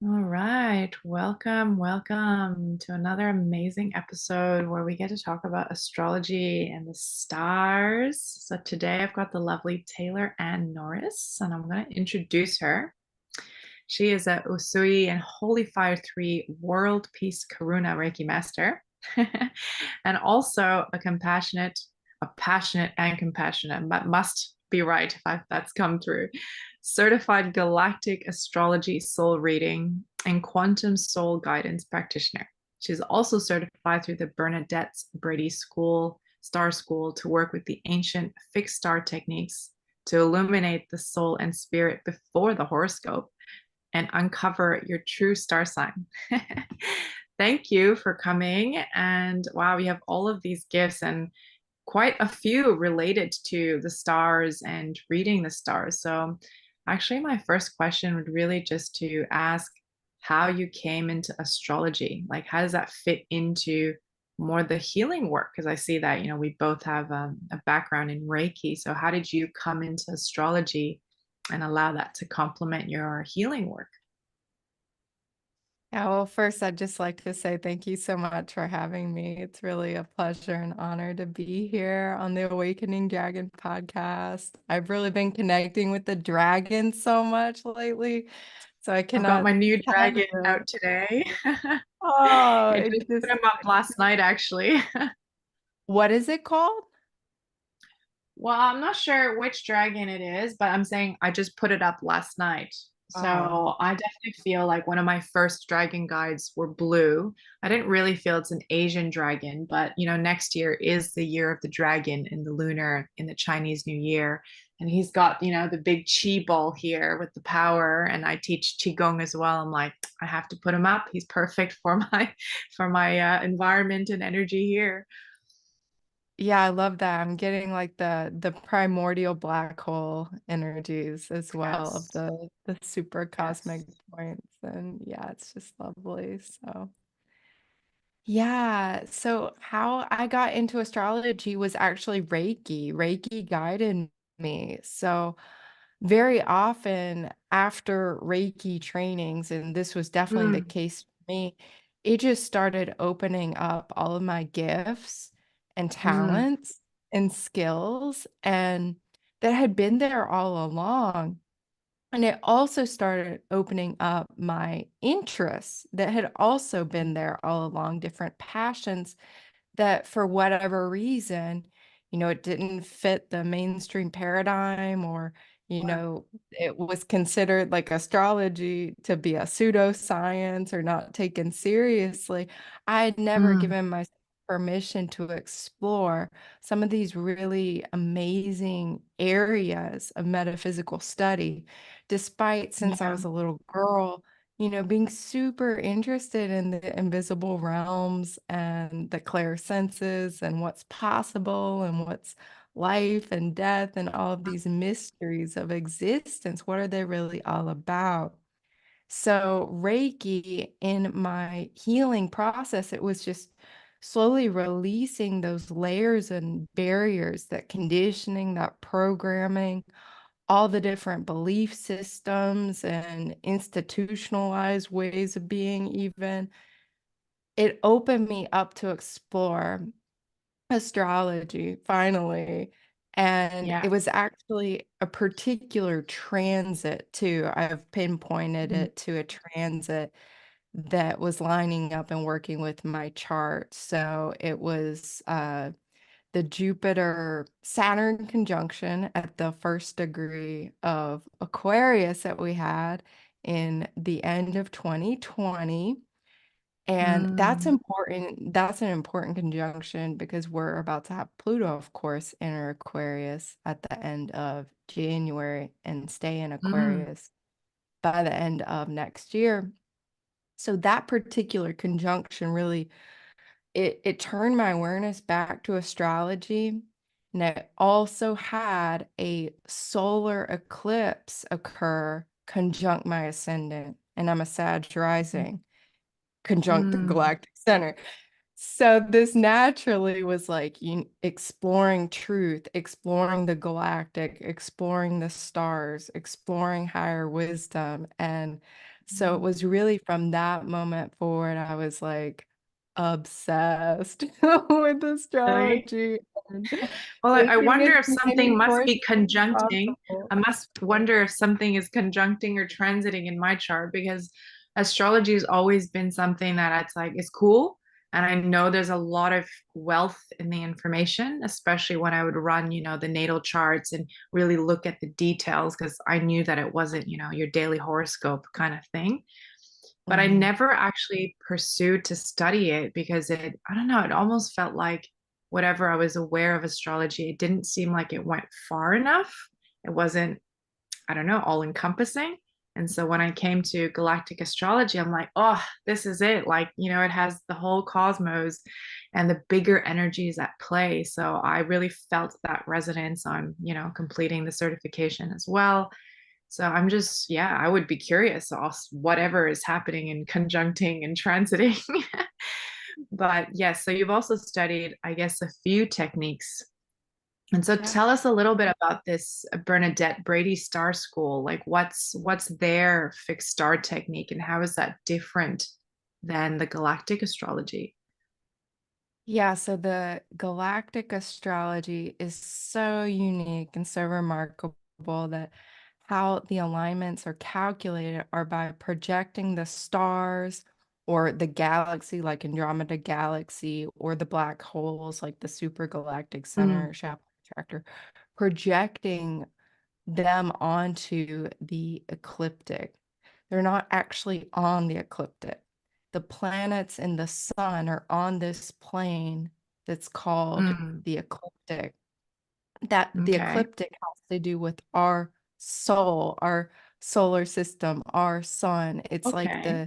All right. Welcome to another amazing episode where we get to talk about astrology and the stars. So today I've got the lovely Taylor Ann Norris, and I'm going to introduce her. She is a Usui and Holy Fire 3 World Peace Karuna Reiki Master, and also a passionate and compassionate, but must be right if that's come through. Certified galactic astrology soul reading and quantum soul guidance practitioner. She's also certified through the Bernadette's Brady Star School, to work with the ancient fixed star techniques to illuminate the soul and spirit before the horoscope and uncover your true star sign. Thank you for coming. And wow, we have all of these gifts and quite a few related to the stars and reading the stars. So, actually, my first question would really just to ask how you came into astrology. Like, how does that fit into more the healing work? Because I see that, we both have a background in Reiki. So, how did you come into astrology and allow that to complement your healing work? Yeah, well, first, I'd just like to say thank you so much for having me. It's really a pleasure and honor to be here on the Awakening Dragon podcast. I've really been connecting with the dragon so much lately, so I I've got cannot my new tell dragon you. out today. Oh, I it just put just, him up last night, actually. what is it called? Well, I'm not sure which dragon it is, but I'm saying I just put it up last night. Oh, So I definitely feel like one of my first dragon guides were blue. I didn't really feel it's an Asian dragon, but next year is the year of the dragon in the Chinese New Year. And he's got, the big chi ball here with the power. And I teach qigong as well. I'm like, I have to put him up. He's perfect for my environment and energy here. yeah, I love that. I'm getting like the primordial black hole energies as well of Yes. the super cosmic Yes. points, and yeah, it's just lovely. So. Yeah, so how I got into astrology was actually Reiki. Reiki guided me. So very often after Reiki trainings, and this was definitely the Mm, case for me, it just started opening up all of my gifts and mm, talents and skills, and that had been there all along. And it also started opening up my interests that had also been there all along, different passions that for whatever reason, it didn't fit the mainstream paradigm, or, sure. it was considered like astrology to be a pseudoscience or not taken seriously. I had never Mm, given myself permission to explore some of these really amazing areas of metaphysical study, despite since I yeah. was a little girl being super interested in the invisible realms and the clairsenses and what's possible and what's life and death and all of these mysteries of existence. What are they really all about? So, Reiki in my healing process, it was just slowly releasing those layers and barriers, that conditioning, that programming, all the different belief systems and institutionalized ways of being even. It opened me up to explore astrology finally, and Yeah. it was actually a particular transit too. I've pinpointed Mm, it to a transit that was lining up and working with my chart. So it was the Jupiter Saturn conjunction at the first degree of Aquarius that we had in the end of 2020. And that's mm, important. That's an important conjunction because we're about to have Pluto, of course, enter Aquarius at the end of January and stay in mm, Aquarius by the end of next year. So that particular conjunction really it turned my awareness back to astrology. And it also had a solar eclipse occur conjunct my ascendant. And I'm a Sag rising, conjunct the mm, galactic center. So this naturally was like exploring truth, exploring the galactic, exploring the stars, exploring higher wisdom. And So it Mm. was really from that moment forward, I was, like, obsessed with Really? astrology and Well, I taking wonder as if something many must courses be as conjuncting. possible. I must wonder if something is conjuncting or transiting in my chart because astrology has always been something that it's like, it's cool. And I know there's a lot of wealth in the information, especially when I would run, the natal charts and really look at the details because I knew that it wasn't, your daily horoscope kind of thing. But I Mhm. never actually pursued to study it because I don't know, it almost felt like whatever I was aware of astrology, it didn't seem like it went far enough. It wasn't, I don't know, all encompassing. And so when I came to galactic astrology, I'm like, oh, this is it. Like, it has the whole cosmos and the bigger energies at play. So I really felt that resonance on, completing the certification as well. So I'm just, yeah, I would be curious also whatever is happening in conjuncting and transiting. But yes, so you've also studied, I guess, a few techniques. And so Yeah. tell us a little bit about this Bernadette Brady Star School. Like what's their fixed star technique and how is that different than the galactic astrology? Yeah, so the galactic astrology is so unique and so remarkable that how the alignments are calculated are by projecting the stars or the galaxy, like Andromeda Galaxy, or the black holes, like the supergalactic Mm, center shadow attractor, projecting them onto the ecliptic. They're not actually on the ecliptic. The planets and the sun are on this plane that's called mm, the ecliptic. That the okay. ecliptic has to do with our soul, our solar system, our sun. It's like Okay.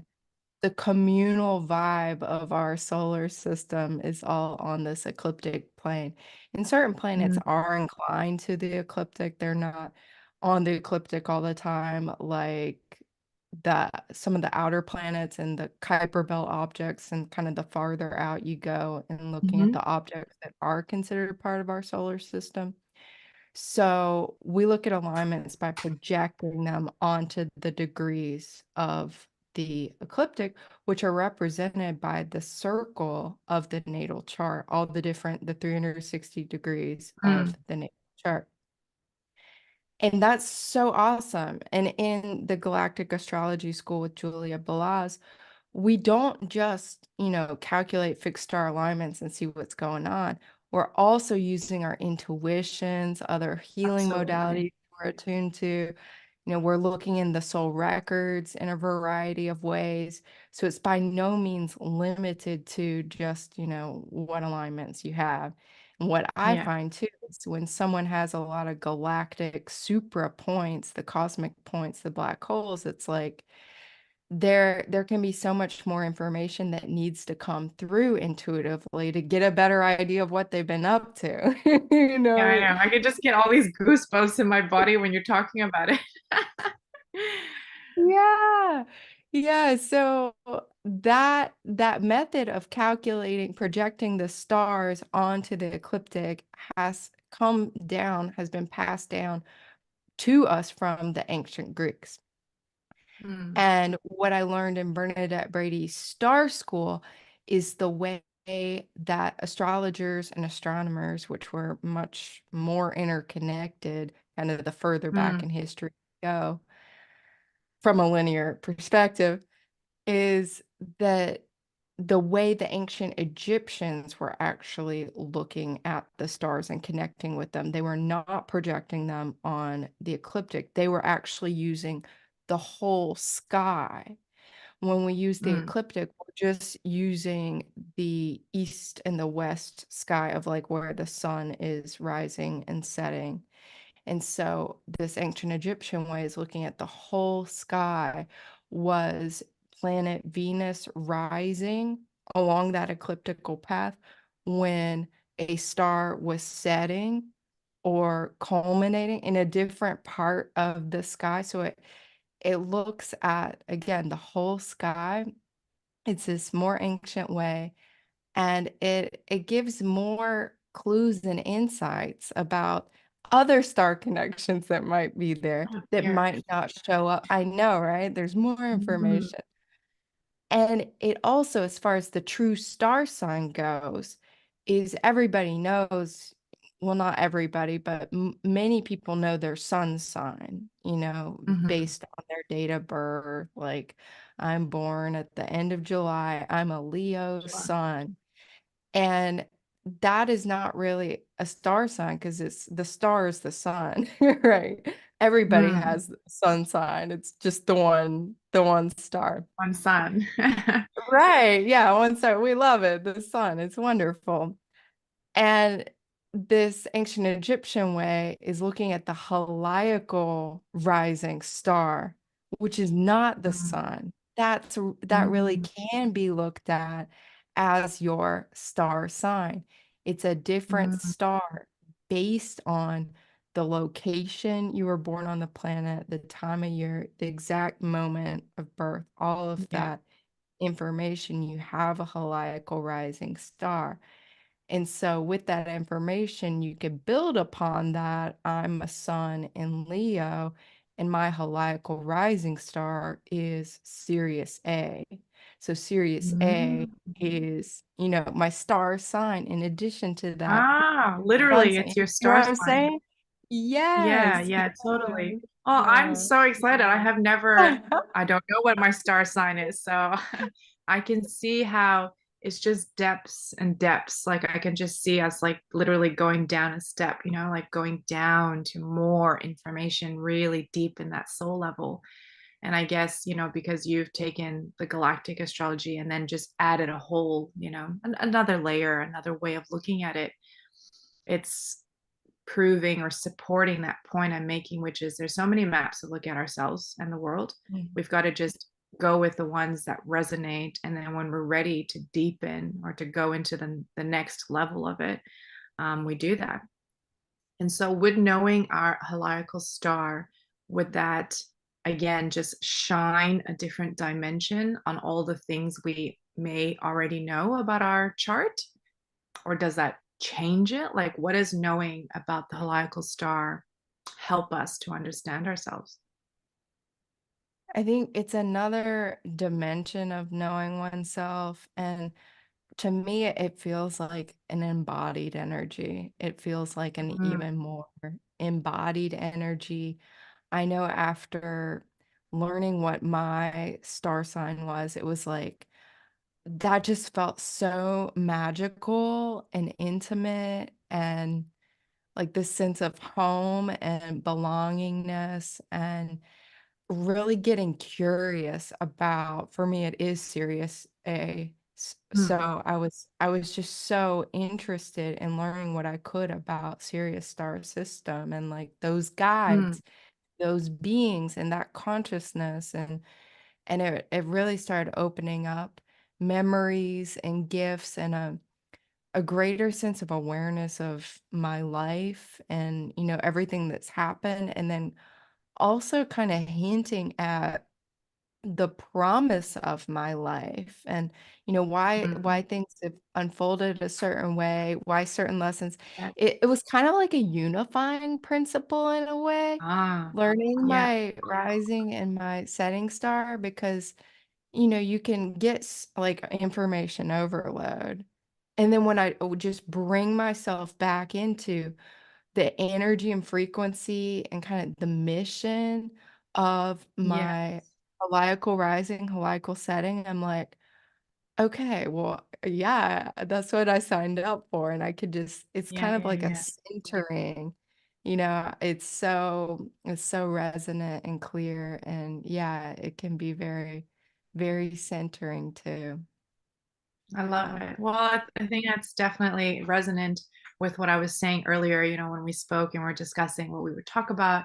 the communal vibe of our solar system is all on this ecliptic plane. And certain planets Mm, are inclined to the ecliptic. They're not on the ecliptic all the time, like some of the outer planets and the Kuiper Belt objects, and kind of the farther out you go and looking at mhm, the objects that are considered part of our solar system. So we look at alignments by projecting them onto the degrees of the ecliptic, which are represented by the circle of the natal chart, all the 360 degrees of mm, the natal chart. And that's so awesome. And in the Galactic Astrology School with Julia Balaz, we don't just, calculate fixed star alignments and see what's going on. We're also using our intuitions, other healing absolutely. modalities we're attuned to. We're looking in the soul records in a variety of ways. So it's by no means limited to just, what alignments you have. And what I Yeah. find too is when someone has a lot of galactic supra points, the cosmic points, the black holes, it's like, there can be so much more information that needs to come through intuitively to get a better idea of what they've been up to. Yeah, I know. I could just get all these goosebumps in my body when you're talking about it. Yeah. Yeah, so that method of calculating, projecting the stars onto the ecliptic has been passed down to us from the ancient Greeks. Mm, And what I learned in Bernadette Brady's Star School is the way that astrologers and astronomers, which were much more interconnected, kind of the further back mm, in history you go from a linear perspective, is that the way the ancient Egyptians were actually looking at the stars and connecting with them, they were not projecting them on the ecliptic. They were actually using the whole sky. When we use the mm, ecliptic, we're just using the east and the west sky of like where the sun is rising and setting. And so this ancient Egyptian way is looking at the whole sky was planet Venus rising along that ecliptical path when a star was setting or culminating in a different part of the sky. So it looks at, again, the whole sky. It's this more ancient way, and it gives more clues and insights about other star connections that might be there Oh, that dear. might not show up. I know, right? There's more Mm, information. And it also, as far as the true star sign goes, is everybody knows, well, not everybody, but many people know their sun sign, mhm. based on their date of birth. Like, I'm born at the end of July, I'm a Leo Sure. sun. And that is not really a star sign because it's the star is the sun, right? Everybody Mm, has a sun sign. It's just the one star. one son. Right. Yeah, one star. We love it. The sun. It's wonderful. And this ancient Egyptian way is looking at the heliacal rising star, which is not the Mm, sun. That really mm, can be looked at as your star sign. It's a different mm. star based on the location you were born on the planet, the time of year, the exact moment of birth, all of Yeah. that information. You have a heliacal rising star. And so, with that information, you could build upon that. I'm a sun in Leo, and my heliacal rising star is Sirius A. So, Sirius A Mm. is, my star sign in addition to that sun Literally, sign. it's your You know star what I'm sign. saying? Yeah, Yes, yeah, totally. yes, Oh, I'm yeah. so excited. I don't know what my star sign is, so I can see how it's just depths and depths. Like I can just see us like literally going down a step, like going down to more information really deep in that soul level. And I guess, because you've taken the galactic astrology and then just added a whole, another layer, another way of looking at it, it's proving or supporting that point I'm making, which is there's so many maps to look at ourselves and the world. Mm. We've got to just go with the ones that resonate. And then when we're ready to deepen or to go into the next level of it, we do that. And so, would knowing our heliacal star, would that again just shine a different dimension on all the things we may already know about our chart? Or does that change it? Like, what does knowing about the heliacal star help us to understand ourselves? I think it's another dimension of knowing oneself. And to me, it feels like an embodied energy. It feels like an Mm, even more embodied energy. I know after learning what my star sign was, it was like that just felt so magical and intimate and like this sense of home and belongingness and really getting curious about, for me it is Sirius A. mm, So I was just so interested in learning what I could about Sirius star system and like those mm, guides, those beings and that consciousness and it really started opening up memories and gifts and a greater sense of awareness of my life and everything that's happened and then also kind of hinting at the promise of my life and why mm. things have unfolded a certain way, why certain lessons. Yeah. It was kind of like a unifying principle in a way, Ah, learning yeah, my rising and my setting star because you can get like information overload, and then when I would just bring myself back into the energy and frequency and kind of the mission of yeah, my heliacal rising, heliacal setting, I'm like, okay, well, yeah, that's what I signed up for. And I could just, it's yeah, kind of yeah, like a yeah. centering, it's so resonant and clear. And yeah, it can be very, very centering too. I love Yeah. it. Well, I think that's definitely resonant with what I was saying earlier, when we spoke and we're discussing what we would talk about.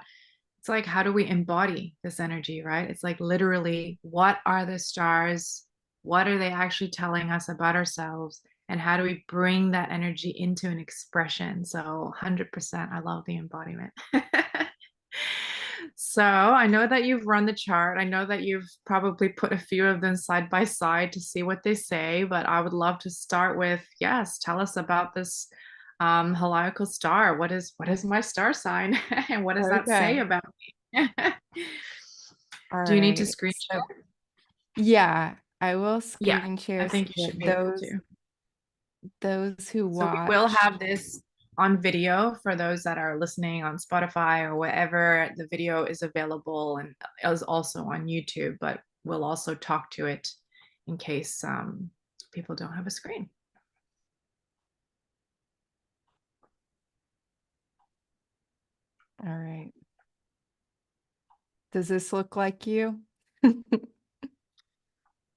It's like, how do we embody this energy, right? It's like literally, what are the stars? What are they actually telling us about ourselves? And how do we bring that energy into an expression? So, 100%, I love the embodiment. So, I know that you've run the chart. I know that you've probably put a few of them side by side to see what they say, but I would love to start with, yes, tell us about this Heliacal star. What is my star sign? And what does that say Okay. about me? All Do you need to right. screen So, share? yeah, I will Yeah, screen I share so think you that should be able those to. those who So we will watch. have this on video for those that are listening on Spotify or wherever. The video is available and is also on YouTube, but we'll also talk to it in case people don't have a screen. All right. Does this look like you?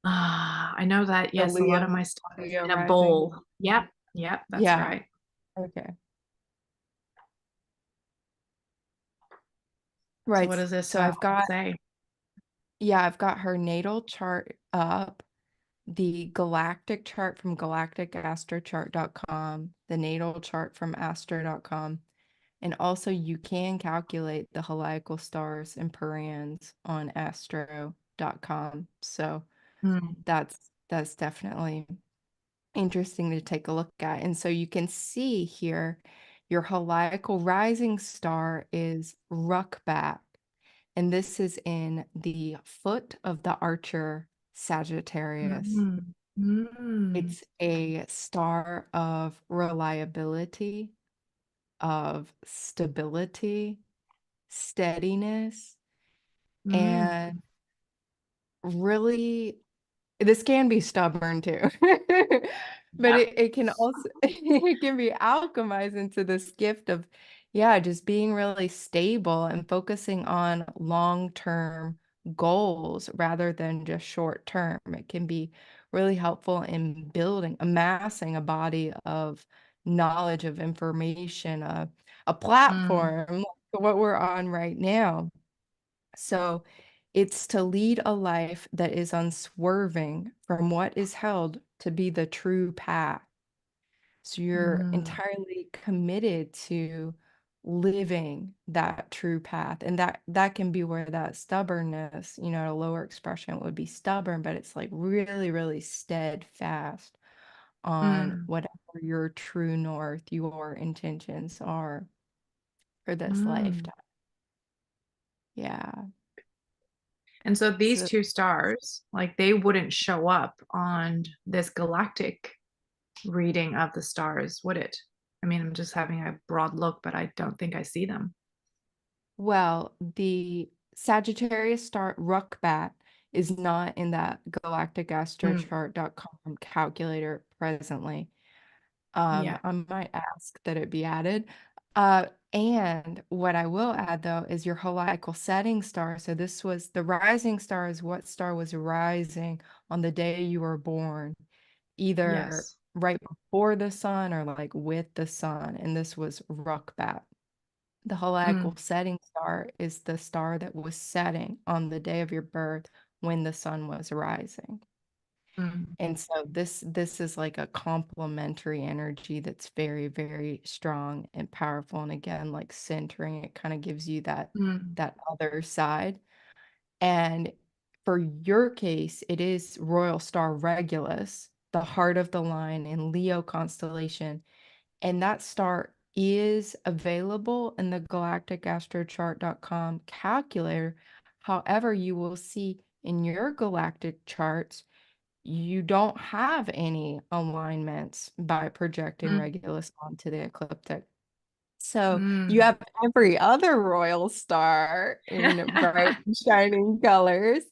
I know that, The yes, a lot of Leo, my stuff is Leo in a rising? bowl. Yep, yep, that's Yeah. right. Okay. So Right. what does this So I've got, say? yeah, I've got her natal chart up, the galactic chart from galacticastrochart.com, the natal chart from astro.com, and also you can calculate the heliacal stars and perians on astro.com. So Mm, that's definitely interesting to take a look at. And so you can see here your heliacal rising star is Ruckbat, and this is in the foot of the Archer Sagittarius. mm, mm, It's a star of reliability, of stability, steadiness, mm. and really this can be stubborn too, but Yep. it can also it can be alchemized into this gift of, yeah, just being really stable and focusing on long-term goals rather than just short term. It can be really helpful in building, amassing a body of knowledge, of information, a Mm, platform like what we're on right now. So it's to lead a life that is unswerving from what is held to be the true path. So you're mm, entirely committed to living that true path. And that can be where that stubbornness, a lower expression would be stubborn, but it's like really, really steadfast on mm, whatever your true north, your intentions are for this mm. lifetime. Yeah. And so these So two stars, like they wouldn't show up on this galactic reading of the stars, would it? I mean, I'm just having a broad look, but I don't think I see them. well, the Sagittarius star Ruckbat is not in that Mm, galacticastrochart.com calculator presently. yeah. I might ask that it be added. And what I will add though is your heliacal setting star. So this was the rising star is what star was rising on the day you were born, either Yes. right before the sun or like with the sun. And this was Ruckbat. The heliacal Mm, setting star is the star that was setting on the day of your birth when the sun was rising. mm, And so this is like a complementary energy that's very, very strong and powerful. And again, like centering, it kind of gives you mm, that other side. And for your case, it is Royal Star Regulus, the heart of the line in Leo constellation, and that star is available in the galacticastrochart.com calculator. However, you will see in your galactic charts, you don't have any alignments by projecting mm, Regulus onto the ecliptic. So you mm. have every other royal star in bright, shining colors.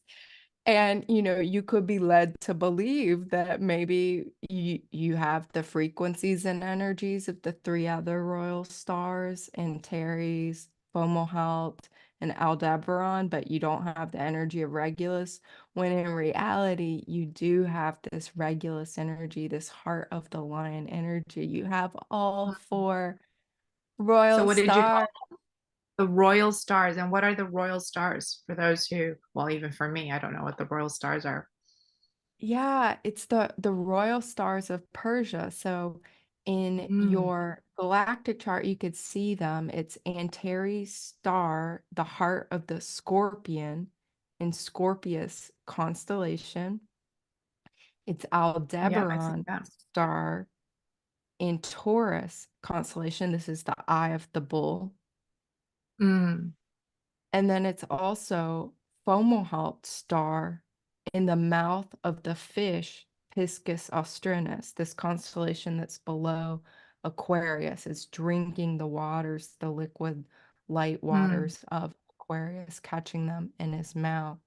And you could be led to believe that maybe you have the frequencies and energies of the three other royal stars, Antares, Fomalhaut, and Aldebaran, but you don't have the energy of Regulus, when in reality you do have this Regulus energy, this heart of the lion energy. You have all four So royal what did you call stars. the royal stars? And what are the royal stars for those who, well, even for me, I don't know what the royal stars are. Yeah, it's the royal stars of Persia. So in Mm, your galactic chart, you could see them. It's Antares star, the heart of the Scorpion in Scorpius constellation. It's yeah, I see Aldebaran that. star in Taurus constellation, this is the eye of the bull. Mm, And then it's also Fomalhaut star in the mouth of the fish Piscis austrinus, this constellation that's below Aquarius. Is drinking the waters, the liquid light mm, waters of Aquarius, catching them in his mouth.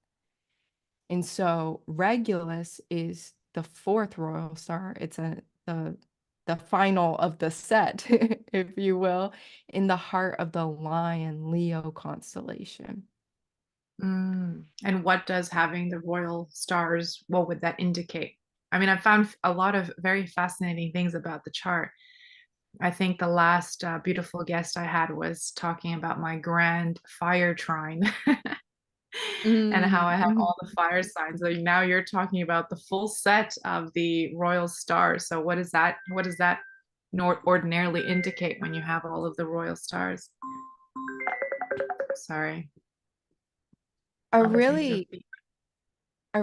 And so Regulus is the fourth royal star. It's the final of the set, if you will, in the heart of the Lion Leo constellation. mm. And what does having the royal stars, what would that indicate? I mean, I found a lot of very fascinating things about the chart. I think the last beautiful guest I had was talking about my grand fire trine and how I have Mhm. all the fire signs. So now you're talking about the full set of the royal stars. So what is that? What does that ordinarily indicate when you have all of the royal stars? Sorry, A other things are.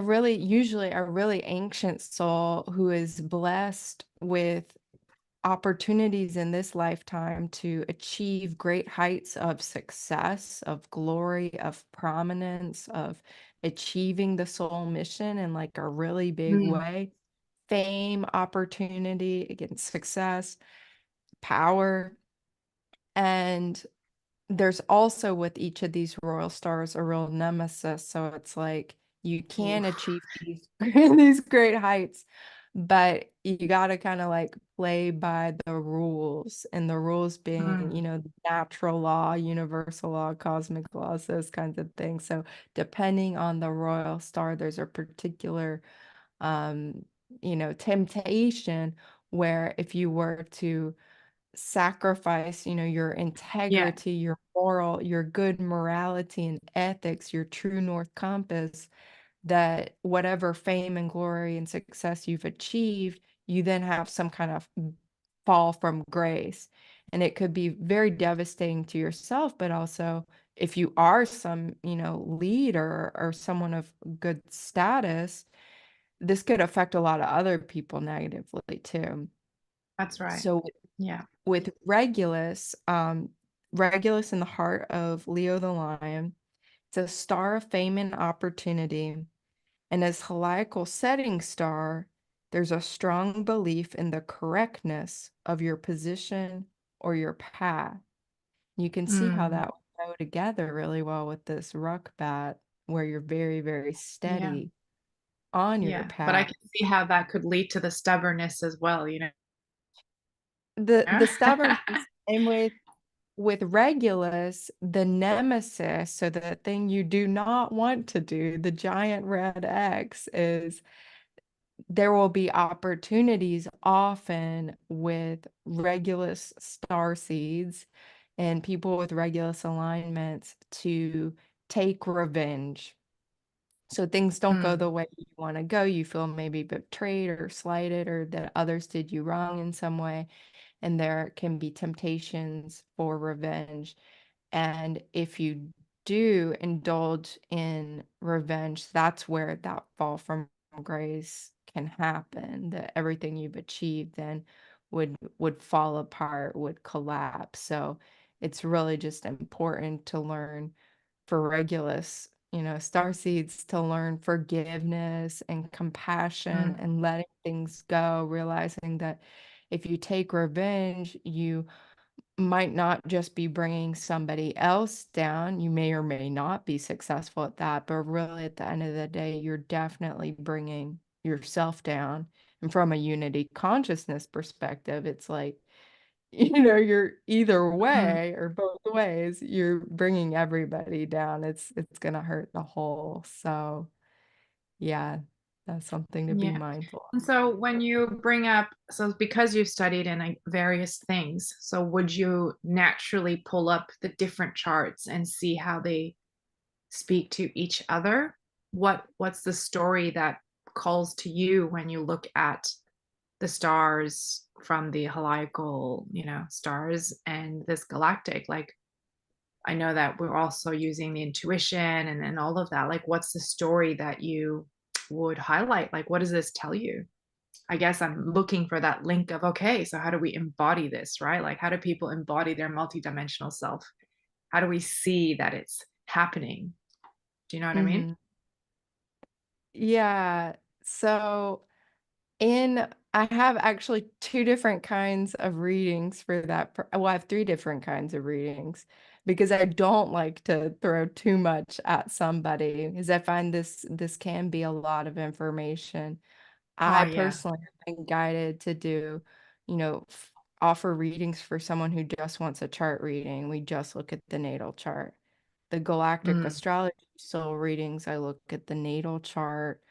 really usually a really ancient soul who is blessed with opportunities in this lifetime to achieve great heights of success, of glory, of prominence, of achieving the soul mission in like a really big Mm, way. Fame, opportunity, again, success, power. And there's also with each of these royal stars a real nemesis. So it's like you can oof. achieve these these great heights, but you got to kind of like play by the rules, and the rules being, Mm, natural law, universal law, cosmic laws, those kinds of things. So depending on the royal star, there's a particular um, temptation where if you were to sacrifice, your yeah, integrity, your moral, your good morality and ethics, your true north compass, that whatever fame and glory and success you've achieved, you then have some kind of fall from grace. And it could be very devastating to yourself, but also if you are some, leader or someone of good status, this could affect a lot of other people negatively too. that's right. So Yeah. with Regulus, Regulus in the heart of Leo the Lion, it's a star of fame and opportunity. And as heliacal setting star, there's a strong belief in the correctness of your position or your path. You can see how Mm, that would go together really well with this ruck bat, where you're very, very yeah. steady on your Yeah. But I path. can see how that could lead to the stubbornness as well, you know? The stubbornness, and with Regulus, the nemesis, so the thing you do not want to do, the giant red X, is there will be opportunities often with Regulus star seeds and people with Regulus alignments to take revenge. So things don't go Mm, the way you want to go. You feel maybe betrayed or slighted, or that others did you wrong in some way. And there can be temptations for revenge. And if you do indulge in revenge, that's where that fall from grace can happen. That everything you've achieved then would fall apart, would collapse. So it's really just important to learn for Regulus, star seeds, to learn forgiveness and compassion mm, and letting things go, realizing that if you take revenge, you might not just be bringing somebody else down. You may or may not be successful at that, but really at the end of the day, you're definitely bringing yourself down. And from a unity consciousness perspective, it's like, you're either mm, way or both ways, you're bringing everybody down. It's going to hurt the whole. So, yeah, that's something to be yeah. mindful And so when you bring up, so because you've studied in various things, so would you naturally pull up the different charts and see how they speak to each other? What's the story that calls to you when you look at the stars from the heliacal, stars and this galactic? Like, I know that we're also using the intuition and all of that. Like, what's the story that you would highlight? Like, what does this tell you? I guess I'm looking for that link of, okay, so how do we embody this, right? Like, how do people embody their multidimensional self? How do we see that it's happening? Do you know what I mean? Mhm. Yeah. So in I have actually 2 different kinds of readings for that well, I have 3 different kinds of readings because I don't like to throw too much at somebody because I find this can be a lot of information. Oh, I yeah. personally have been guided to do, you know, offer readings for someone who just wants a chart reading. We just look at the natal chart. The galactic Mm, astrology soul readings, I look at the natal chart,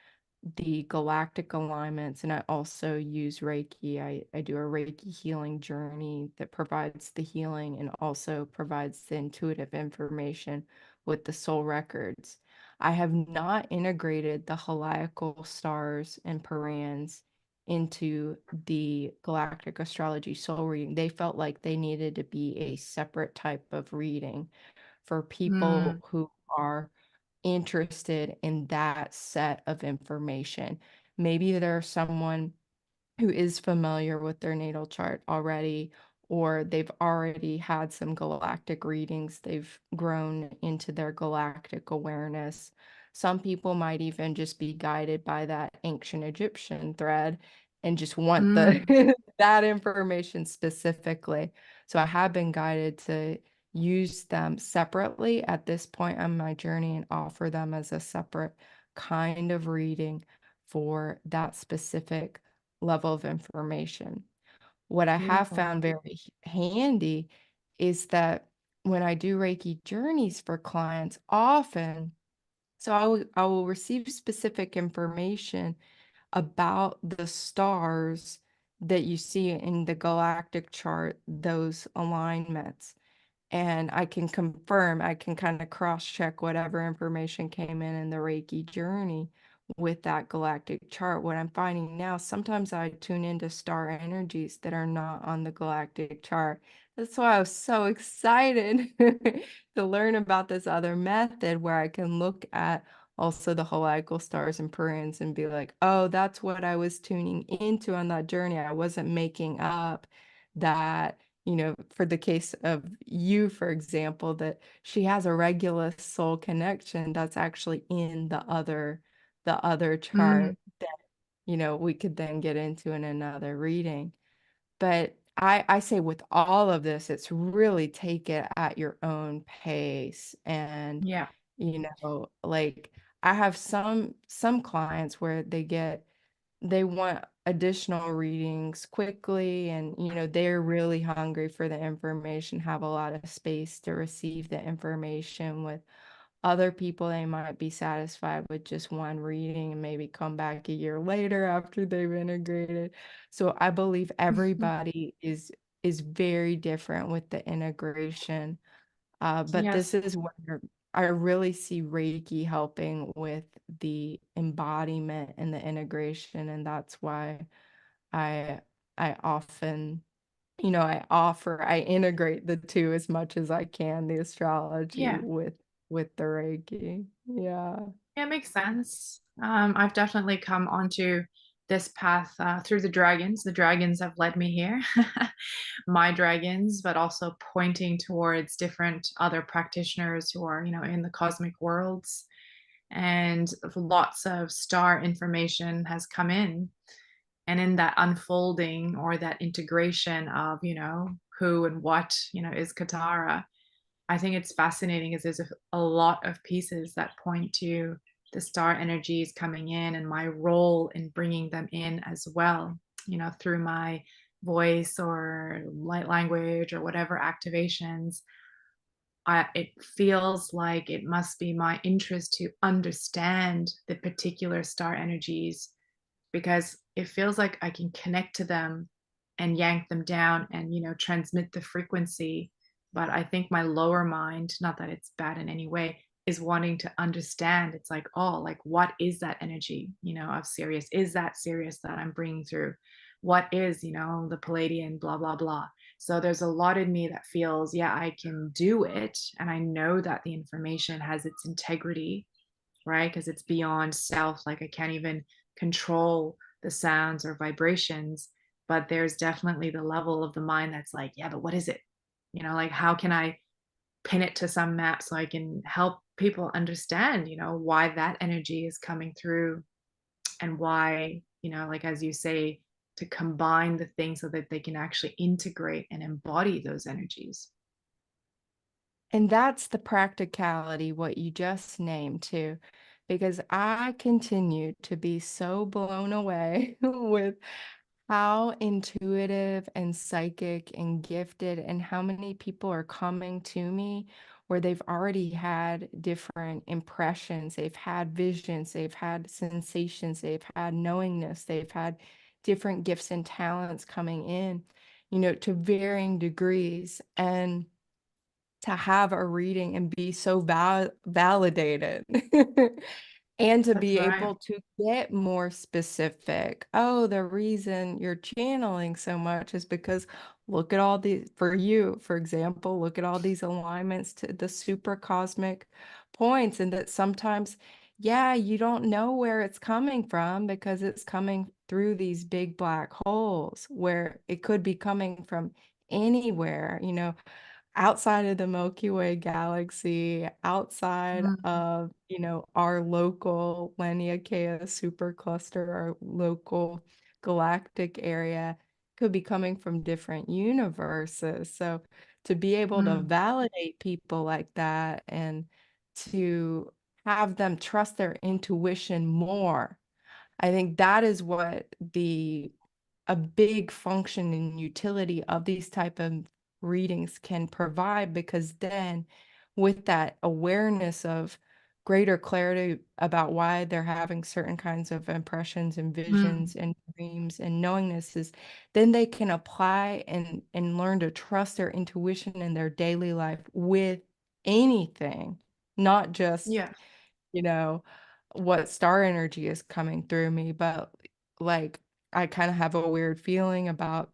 the galactic alignments, and I also use Reiki. I do a Reiki healing journey that provides the healing and also provides the intuitive information with the soul records. I have not integrated the heliacal stars and parans into the galactic astrology soul reading. They felt like they needed to be a separate type of reading for people mm, who are interested in that set of information. Maybe there's someone who is familiar with their natal chart already, or they've already had some galactic readings. They've grown into their galactic awareness. Some people might even just be guided by that ancient Egyptian thread and just want mm. the that information specifically. So I have been guided to use them separately at this point on my journey and offer them as a separate kind of reading for that specific level of information. What I have Beautiful. found very handy is that when I do Reiki journeys for clients, often, so I will receive specific information about the stars that you see in the galactic chart, those alignments. And I can confirm, I can kinda cross-check whatever information came in the Reiki journey with that galactic chart. What I'm finding now, sometimes I tune into star energies that are not on the galactic chart. That's why I was so excited to learn about this other method where I can look at also the heliacal stars and Purans and be like, "Oh, that's what I was tuning into on that journey. I wasn't making up that." For the case of you, for example, that she has a Regulus soul connection that's actually in the other Mm, chart that, we could then get into in another reading. But I say with all of this, it's really take it at your own pace. And, yeah. like I have some clients where they want additional readings quickly and they're really hungry for the information, have a lot of space to receive the information. With other people, they might be satisfied with just one reading and maybe come back a year later after they've integrated. So I believe everybody is very different with the integration. But this Yes. is where I really see Reiki helping with the embodiment and the integration, and that's why I I often, I integrate the 2 as much as I can, the astrology Yeah. with the Reiki. Yeah. Yeah, it makes sense. I've definitely come onto this path through the dragons. The dragons have led me here, my dragons, but also pointing towards different other practitioners who are, in the cosmic worlds. And lots of star information has come in. And in that unfolding or that integration of, who and what, is Katara, I think it's fascinating is there's a lot of pieces that point to the star energies coming in and my role in bringing them in as well, through my voice or light language or whatever activations. It feels like it must be my interest to understand the particular star energies because it feels like I can connect to them and yank them down and, transmit the frequency. But I think my lower mind, not that it's bad in any way, is wanting to understand. It's like, oh, like, what is that energy, of Sirius? Is that Sirius that I'm bringing through? What is, the Palladian, blah, blah, blah. So there's a lot in me that feels, yeah, I can do it. And I know that the information has its integrity, right? Because it's beyond self. Like I can't even control the sounds or vibrations, but there's definitely the level of the mind that's like, yeah, but what is it? Like how can I pin it to some map so I can help people understand, why that energy is coming through and why, like as you say, to combine the things so that they can actually integrate and embody those energies. And that's the practicality, what you just named too, because I continue to be so blown away with how intuitive and psychic and gifted, and how many people are coming to me where they've already had different impressions, they've had visions, they've had sensations, they've had knowingness, they've had different gifts and talents coming in, to varying degrees. And to have a reading and be so validated and to That's be right. able to get more specific. Oh, the reason you're channeling so much is because look at all these, for you, for example, look at all these alignments to the super cosmic points. And that sometimes, yeah, you don't know where it's coming from because it's coming through these big black holes where it could be coming from anywhere, outside of the Milky Way galaxy, outside Mm, of, our local Laniakea supercluster, our local galactic area, could be coming from different universes. So to be able to mm, validate people like that and to have them trust their intuition more, I think that is what the a big function and utility of these type of readings can provide, because then with that awareness of greater clarity about why they're having certain kinds of impressions and mm, visions and dreams and knowingnesses, then they can apply and learn to trust their intuition in their daily life with anything, not just yeah. you know, what star energy is coming through me, but like I kind of have a weird feeling about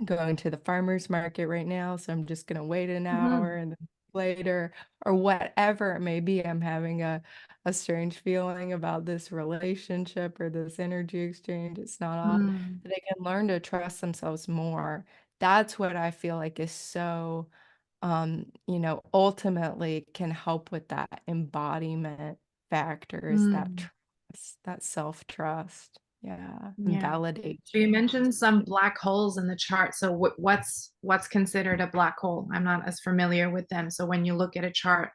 going to the farmer's market right now, so I'm just gonna wait an Hmm. hour and then later or whatever it may be. I'm having a strange feeling about this relationship or this energy exchange. It's not off. Mm, They can learn to trust themselves more. That's what I feel like is so ultimately can help with that embodiment factor is that mm, trust, that self-trust. Yeah, and yeah. So you validation. mentioned some black holes in the chart. So what's considered a black hole? I'm not as familiar with them. So when you look at a chart,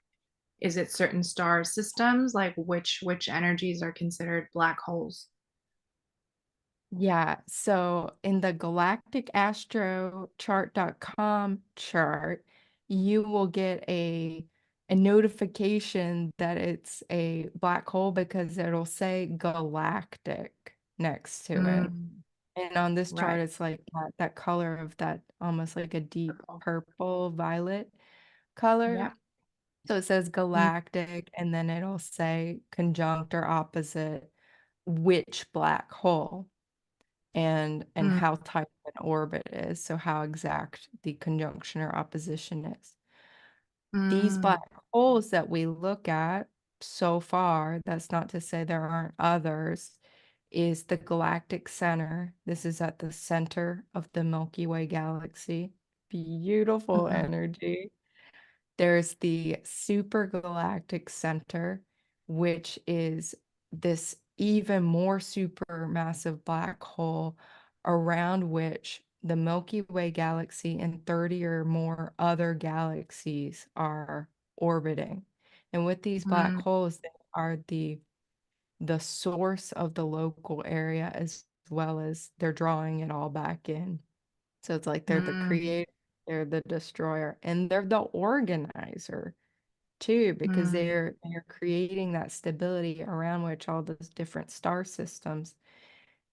is it certain star systems? Like which energies are considered black holes? Yeah, so in the galacticastrochart.com chart, you will get a notification that it's a black hole because it'll say galactic next to it. Mm, And on this chart, right. it's like that color of that almost like a deep Purple. purple violet color. Yep. So it says Mm, galactic, and then it'll say conjunct or opposite which black hole and mm, how tight an orbit is, so how exact the conjunction or opposition is. These black mm, holes that we look at so far, that's not to say there aren't others, is the galactic center. This is at the center of the Milky Way galaxy. Beautiful mhm, energy. There's the supergalactic center, which is this even more supermassive black hole around which the Milky Way galaxy and 30 or more other galaxies are orbiting. And with these black mm, holes, they are the source of the local area as well as they're drawing it all back in. So it's like they're the mm, creator, they're the destroyer, and they're the organizer too, because mm, they're creating that stability around which all those different star systems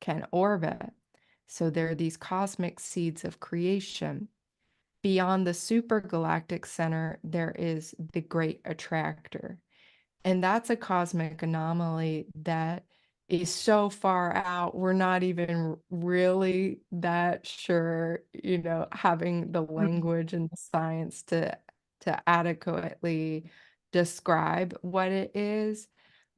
can orbit. So there are these cosmic seeds of creation. Beyond the supergalactic center, there is the great attractor. And that's a cosmic anomaly that is so far out, we're not even really that sure, having the mm, language and the science to adequately describe what it is.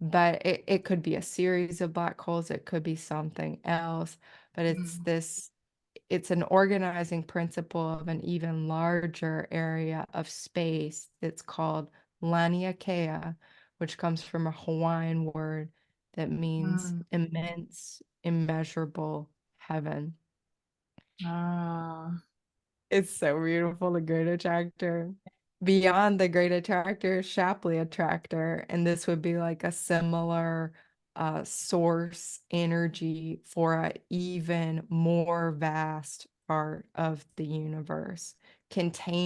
but it could be a series of black holes, it could be something else, but Mm, it's an organizing principle of an even larger area of space that's called Laniakea, which comes from a Hawaiian word that means mm. immense, immeasurable heaven. Oh, It's so beautiful, the great attractor. Beyond the great attractor is Shapley attractor, and this would be like a similar source energy for an even more vast part of the universe,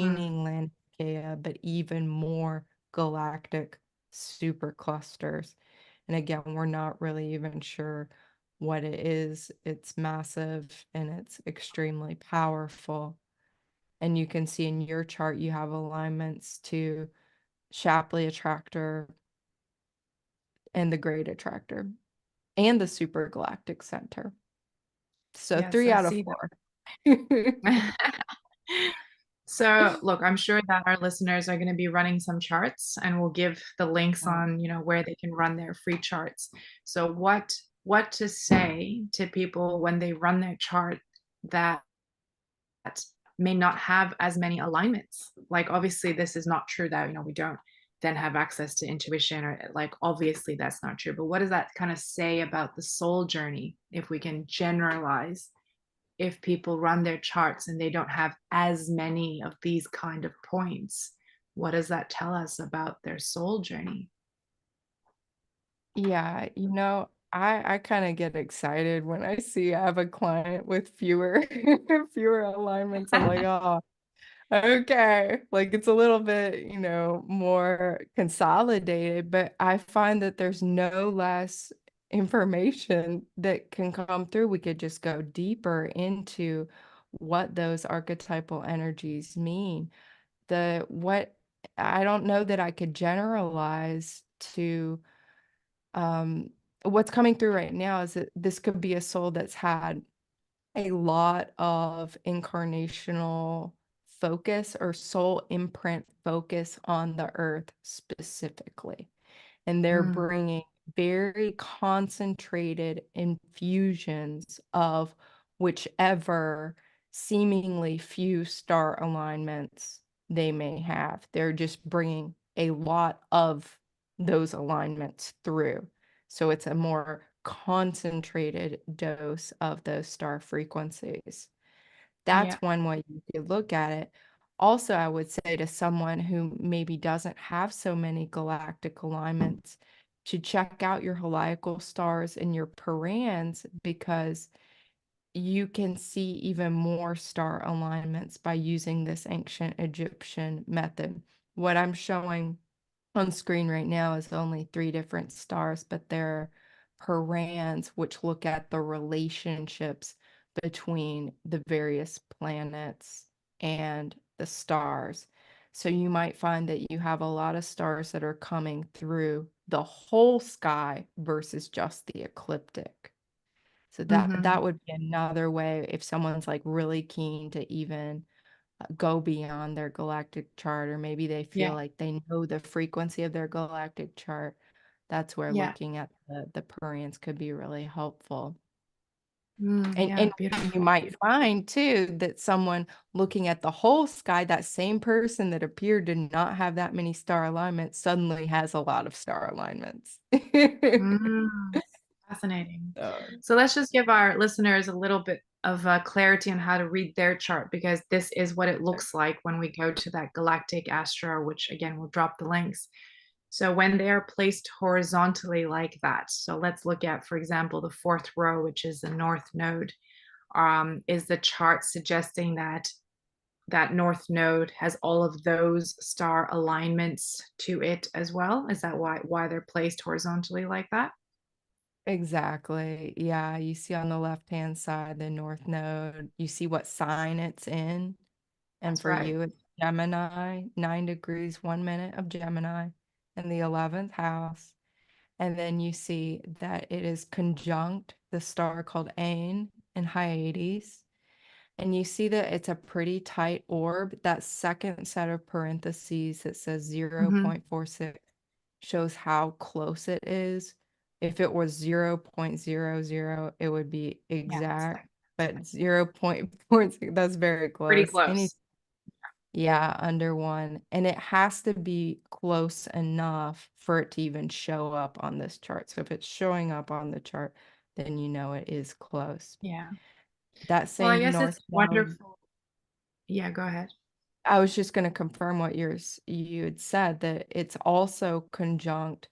mm, containing Laniakea, but even more galactic superclusters. And again, we're not really even sure what it is. It's massive and it's extremely powerful. And you can see in your chart you have alignments to Shapley attractor and the great attractor and the supergalactic center. So yes, three I out of see four. that. So, look, I'm sure that our listeners are going to be running some charts, and we'll give the links Yeah. on, where they can run their free charts. So, what to say to people when they run their chart that may not have as many alignments? Like, obviously, this is not true that, we don't then have access to intuition, or like, obviously, that's not true. But what does that kind of say about the soul journey if we can generalize? If people run their charts and they don't have as many of these kind of points, what does that tell us about their soul journey? Yeah, I kind of get excited when I see I have a client with fewer fewer alignments. I'm like, oh, okay, like it's a little bit, more consolidated, but I find that there's no less information that can come through. We could just go deeper into what those archetypal energies mean. The what I don't know that I could generalize to um what's coming through right now is that this could be a soul that's had a lot of incarnational focus or soul imprint focus on the earth specifically. And they're Mm, bringing very concentrated infusions of whichever seemingly few star alignments they may have. They're just bringing a lot of those alignments through. So it's a more concentrated dose of those star frequencies. That's yeah. one way you could look at it. Also, I would say to someone who maybe doesn't have so many galactic alignments to check out your heliacal stars and your parans because you can see even more star alignments by using this ancient Egyptian method. What I'm showing on screen right now is only three different stars, but they're parans, which look at the relationships between the various planets and the stars. So you might find that you have a lot of stars that are coming through the whole sky versus just the ecliptic. So that Hmm. would be another way if someone's like really keen to even go beyond their galactic chart, or maybe they feel Yeah. like they know the frequency of their galactic chart. That's where Yeah. looking at the Purians could be really helpful. And Yeah. you Beautiful. might find too that someone looking at the whole sky, that same person that appeared to not have that many star alignments suddenly has a lot of star alignments. Mm, fascinating. So, So let's just give our listeners a little bit of clarity on how to read their chart, because this is what it looks like when we go to that galactic astro, which again, we'll drop the links. So when they are placed horizontally like that, so let's look at, for example, the fourth row, which is the north node. Is the chart suggesting that that north node has all of those star alignments to it as well? Is that why they're placed horizontally like that? exactly. Yeah, you see on the left-hand side the North Node. You see what sign it's in. And That's for right. you, it's Gemini, 9 degrees, 1 minute of Gemini in the 11th house. And then you see that it is conjunct the star called Ain in Hyades. And you see that it's a pretty tight orb. That second set of parentheses that says Hmm. 0.46 shows how close it is. If it was 0.00, it would be Yeah, that's exact, like but 0.46, that's very pretty close. Any close. Yeah, under 1, and it has to be close enough for it to even show up on this chart. So if it's showing up on the chart, then you know it is close. Yeah. That Well, I same guess it's north node, wonderful. Yeah, go ahead. I was just going to confirm what you had said, that it's also conjunct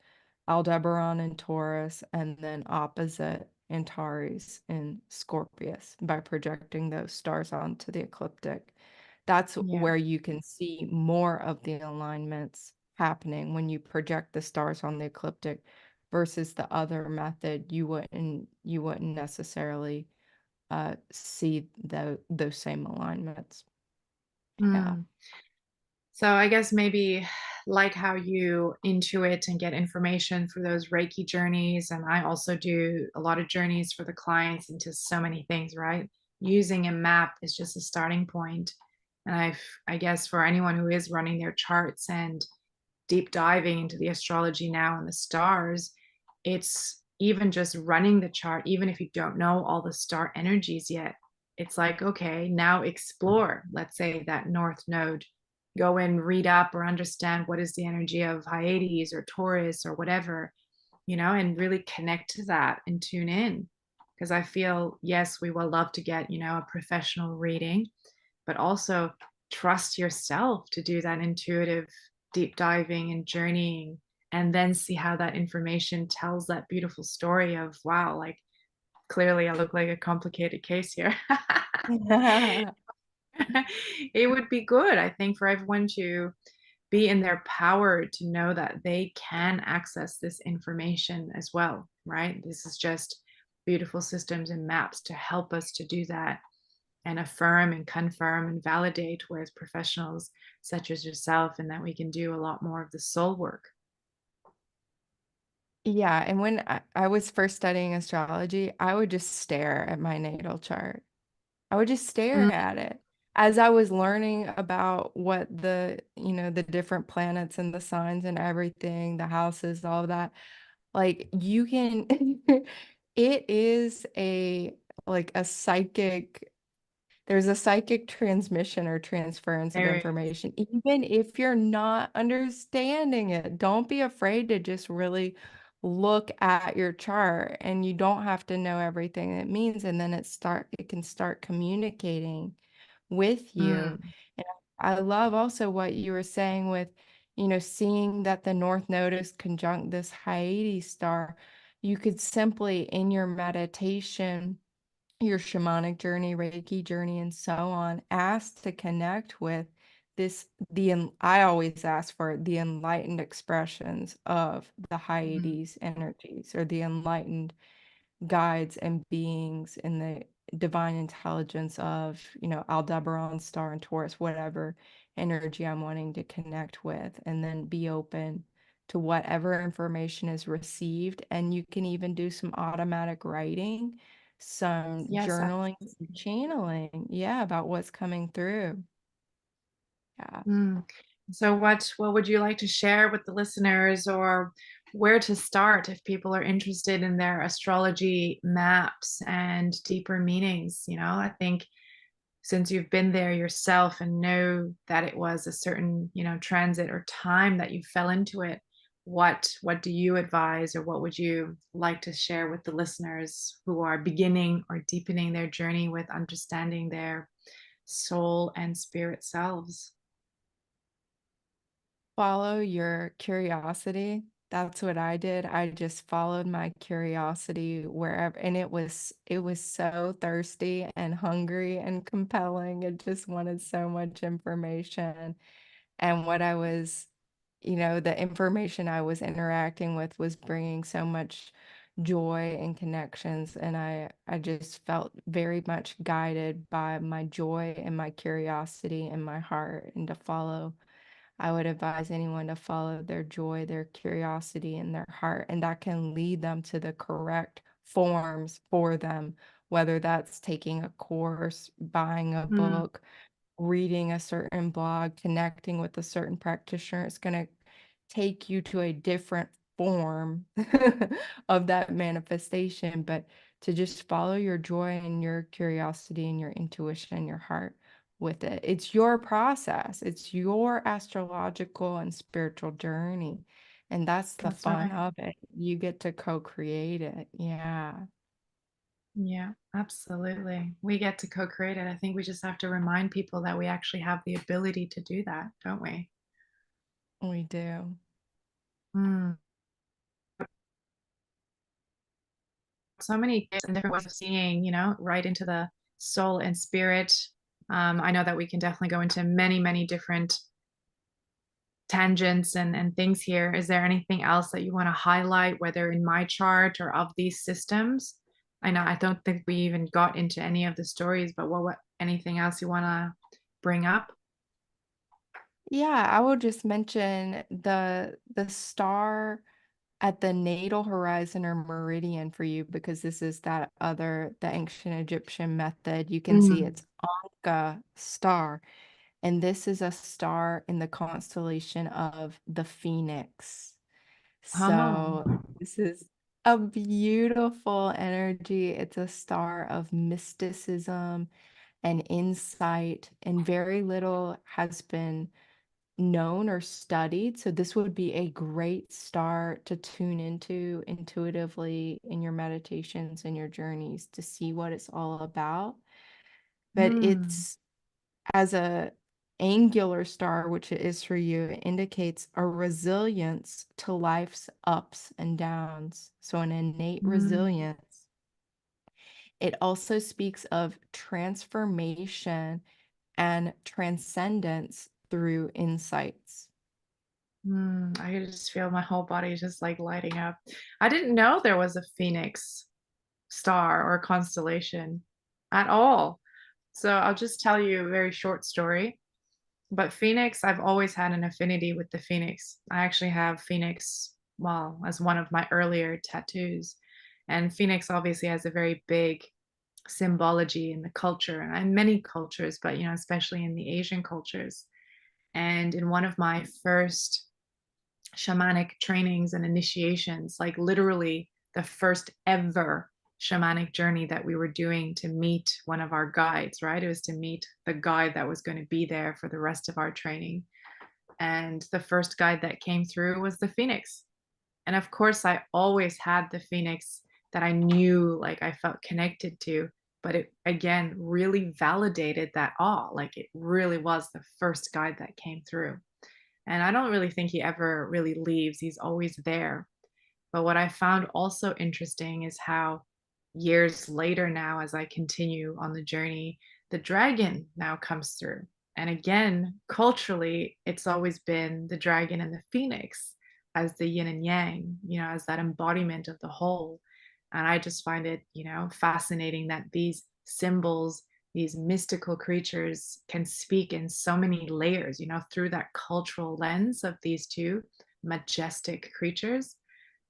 Aldebaran in Taurus and then opposite Antares in Scorpius by projecting those stars onto the ecliptic. That's Yeah. where you can see more of the alignments happening when you project the stars on the ecliptic versus the other method. You wouldn't necessarily see those same alignments. Yeah. Mm. So I guess maybe like how you intuit and get information for those Reiki journeys. And I also do a lot of journeys for the clients into so many things, right? Using a map is just a starting point. And I guess for anyone who is running their charts and deep diving into the astrology now and the stars, it's even just running the chart, even if you don't know all the star energies yet. It's like, okay, now explore, let's say that North Node. Go and read up or understand what is the energy of Hyades or Taurus or whatever, and really connect to that and tune in. Because I feel, yes, we will love to get, a professional reading, but also trust yourself to do that intuitive deep diving and journeying, and then see how that information tells that beautiful story of, wow, like clearly I look like a complicated case here. It would be good, I think, for everyone to be in their power to know that they can access this information as well, right? This is just beautiful systems and maps to help us to do that and affirm and confirm and validate with professionals such as yourself, and that we can do a lot more of the soul work. Yeah, and when I was first studying astrology, I would just stare at my natal chart. I would just stare Mm, at it. As I was learning about what the different planets and the signs and everything, the houses, all of that, like you can it is a psychic there's a psychic transmission or transference of there it is. information, even if you're not understanding it. Don't be afraid to just really look at your chart, and you don't have to know everything it means. And then it can start communicating with you. Mm, And I love also what you were saying with, seeing that the North Node is conjunct this Hyades star. You could simply, in your meditation, your shamanic journey, Reiki journey, and so on, ask to connect with I always ask for the enlightened expressions of the mm, Hyades energies, or the enlightened guides and beings in the divine intelligence of, Aldebaran star and Taurus, whatever energy I'm wanting to connect with, and then be open to whatever information is received. And you can even do some automatic writing, some yes, journaling, absolutely. channeling, yeah, about what's coming through. Yeah. Mm. So what would you like to share with the listeners, or where to start if people are interested in their astrology maps and deeper meanings? I think since you've been there yourself and know that it was a certain, transit or time that you fell into it, what do you advise, or what would you like to share with the listeners who are beginning or deepening their journey with understanding their soul and spirit selves? Follow your curiosity. That's what I did. I just followed my curiosity wherever, and it was so thirsty and hungry and compelling. It just wanted so much information. And the information I was interacting with was bringing so much joy and connections, and I just felt very much guided by my joy and my curiosity and my heart, and to follow. I would advise anyone to follow their joy, their curiosity, and their heart, and that can lead them to the correct forms for them, whether that's taking a course, buying a Mm, book, reading a certain blog, connecting with a certain practitioner. It's going to take you to a different form of that manifestation, but to just follow your joy and your curiosity and your intuition and your heart with it. It's your process, it's your astrological and spiritual journey. And that's the That's fun right. of it. You get to co-create it. Yeah, Yeah, absolutely. We get to co-create it. I think we just have to remind people that we actually have the ability to do that, don't we? we do. Mm. So many gifts and different ways of seeing, right into the soul and spirit. I know that we can definitely go into many, many different tangents and things here. Is there anything else that you want to highlight, whether in my chart or of these systems? I know I don't think we even got into any of the stories, but what anything else you want to bring up? Yeah, I will just mention the star at the natal horizon or meridian for you because this is the ancient Egyptian method. You can see Mm. it's Anka star, and this is a star in the constellation of the Phoenix. Oh. So this is a beautiful energy. It's a star of mysticism and insight, and very little has been known or studied. So this would be a great start to tune into intuitively in your meditations and your journeys to see what it's all about. But Mm. it's as a angular star, which it is for you, it indicates a resilience to life's ups and downs. So an innate Mm. resilience. It also speaks of transformation and transcendence through insights. I could just feel my whole body just like lighting up. I didn't know there was a phoenix star or constellation at all. So I'll just tell you a very short story. But Phoenix, I've always had an affinity with the Phoenix. I actually have Phoenix, well, as one of my earlier tattoos. And Phoenix obviously has a very big symbology in the culture and in many cultures, but especially in the Asian cultures. And in one of my first shamanic trainings and initiations, like literally the first ever shamanic journey that we were doing to meet one of our guides, right? It was to meet the guide that was going to be there for the rest of our training. And the first guide that came through was the Phoenix. And of course, I always had the Phoenix that I knew, like I felt connected to. But it again really validated that awe. Like it really was the first guide that came through. And I don't really think he ever really leaves. He's always there. But what I found also interesting is how years later now, as I continue on the journey, the dragon now comes through. And again, culturally, it's always been the dragon and the phoenix as the yin and yang, as that embodiment of the whole. And I just find it, fascinating that these symbols, these mystical creatures can speak in so many layers, through that cultural lens of these two majestic creatures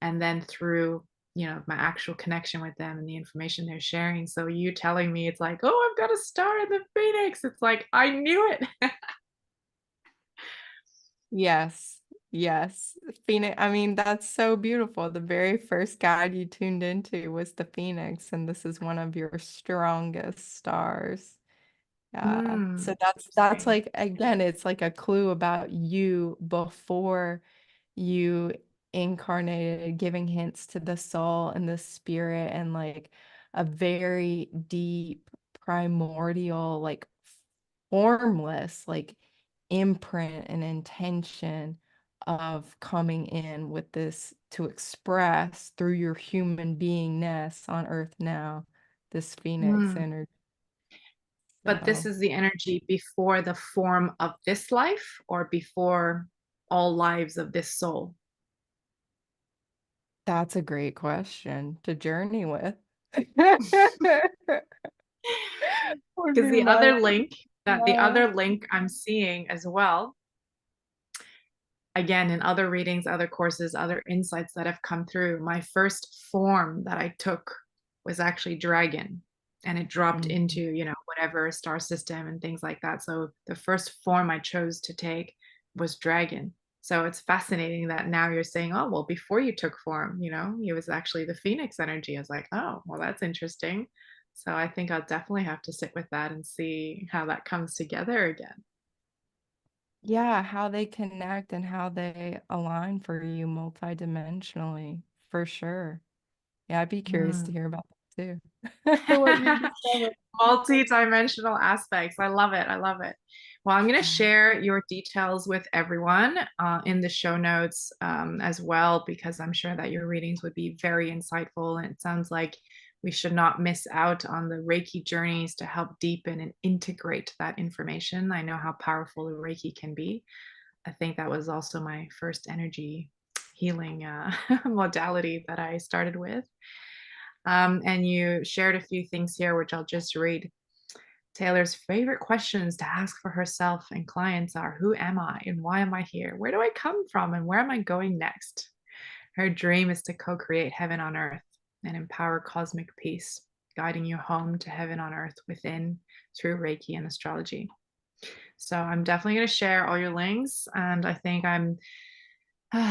and then through my actual connection with them and the information they're sharing. So you telling me it's like, oh, I've got a star in the phoenix, it's like I knew it. Yes. Yes. Phoenix. I mean, that's so beautiful. The very first guide you tuned into was the Phoenix, and this is one of your strongest stars. Yeah. So that's Interesting. like again, it's like a clue about you before you incarnated, giving hints to the soul and the spirit and like a very deep primordial like formless like imprint and intention of coming in with this to express through your human beingness on earth now this phoenix Mm. energy. But this So is the energy before the form of this life or before all lives of this soul. that's a great question to journey with. Would Because be my life. the Yeah. other link I'm seeing as well, again, in other readings, other courses, other insights that have come through, my first form that I took was actually dragon. And it dropped into, Mhm. whatever star system and things like that. So the first form I chose to take was dragon. So it's fascinating that now you're saying, oh, well, before you took form, it was actually the Phoenix energy. I was like, oh, well, that's interesting. So I think I'll definitely have to sit with that and see how that comes together again. Yeah, how they connect and how they align for you multidimensionally, for sure. Yeah, I'd be curious to Mm. hear about that too. What you discovered. Multi-dimensional aspects. I love it. I love it. Well, I'm going to Yeah. share your details with everyone in the show notes as well, because I'm sure that your readings would be very insightful. And it sounds like we should not miss out on the Reiki journeys to help deepen and integrate that information. I know how powerful the Reiki can be. I think that was also my first energy healing modality that I started with. And you shared a few things here, which I'll just read. Taylor's favorite questions to ask for herself and clients are: who am I and why am I here? Where do I come from and where am I going next? Her dream is to co create heaven on earth and empower cosmic peace, guiding you home to heaven on earth within through Reiki and astrology. So I'm definitely going to share all your links. And I think I'm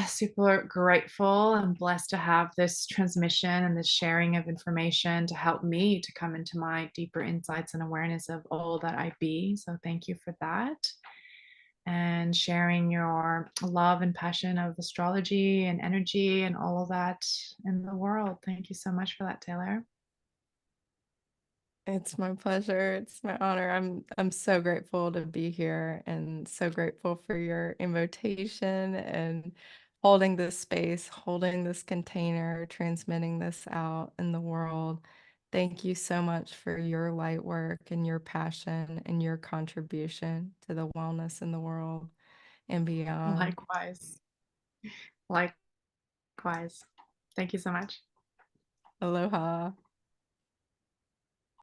super grateful and blessed to have this transmission and this sharing of information to help me to come into my deeper insights and awareness of all that I be. So, thank you for that. And sharing your love and passion of astrology and energy and all of that in the world. Thank you so much for that, Taylor. It's my pleasure. It's my honor. I'm so grateful to be here and so grateful for your invitation and holding this space, holding this container, transmitting this out in the world. Thank you so much for your light work and your passion and your contribution to the wellness in the world and beyond. Likewise. Likewise. Thank you so much. Aloha.